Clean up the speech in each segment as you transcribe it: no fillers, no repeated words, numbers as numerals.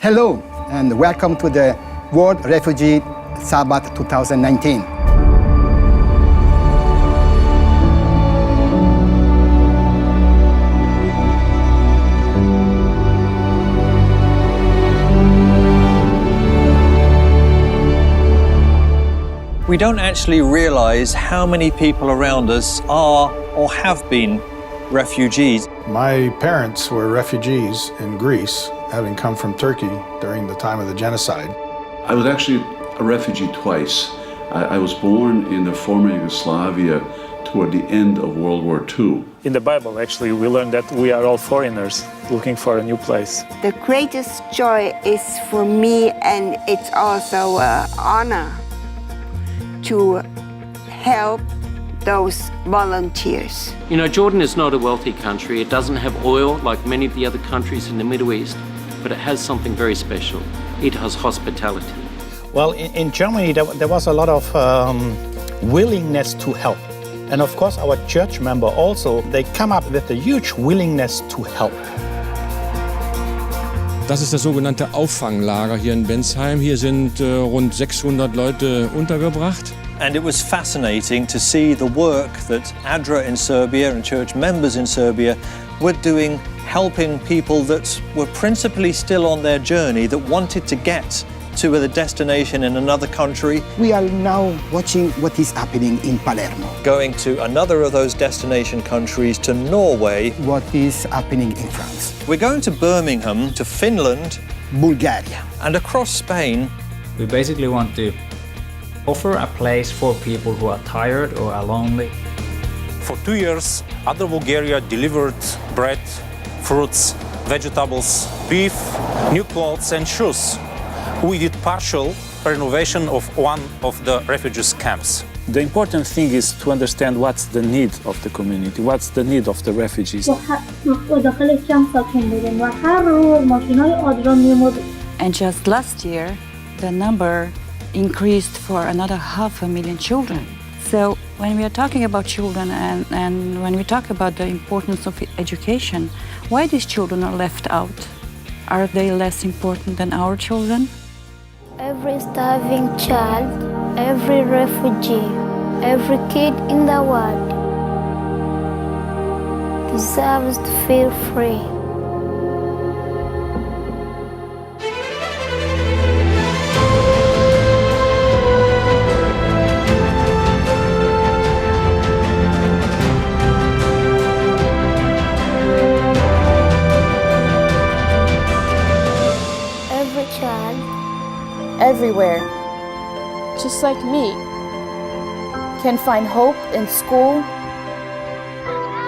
Hello, and welcome to the World Refugee Sabbath 2019. We don't actually realize how many people around us are or have been refugees. My parents were refugees in Greece, having come from Turkey during the time of the genocide. I was actually a refugee twice. I was born in the former Yugoslavia toward the end of World War II. In the Bible, actually, we learn that we are all foreigners looking for a new place. The greatest joy is for me, and it's also an honor to help those volunteers. You know, Jordan is not a wealthy country. It doesn't have oil like many of the other countries in the Middle East, but it has something very special. It has hospitality. Well, in Germany, there was a lot of willingness to help. And of course, our church member also, they come up with a huge willingness to help. Das ist das sogenannte Auffanglager hier in Bensheim. Hier sind rund 600 Leute untergebracht. And it was fascinating to see the work that ADRA in Serbia and church members in Serbia were doing, helping people that were principally still on their journey, that wanted to get to a destination in another country. We are now watching what is happening in Palermo. Going to another of those destination countries, to Norway. What is happening in France. We're going to Birmingham, to Finland, Bulgaria. and across Spain. We basically want to offer a place for people who are tired or are lonely. For 2 years, ADRA Bulgaria delivered bread, fruits, vegetables, beef, new clothes and shoes. We did partial renovation of one of the refugees camps. The important thing is to understand what's the need of the community, what's the need of the refugees. And just last year, the number increased for another 500,000 children. So when we are talking about children and when we talk about the importance of education, why these children are left out? Are they less important than our children? Every starving child, every refugee, every kid in the world deserves to feel free. Every child, everywhere, just like me, can find hope in school,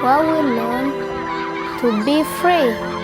where we learn to be free.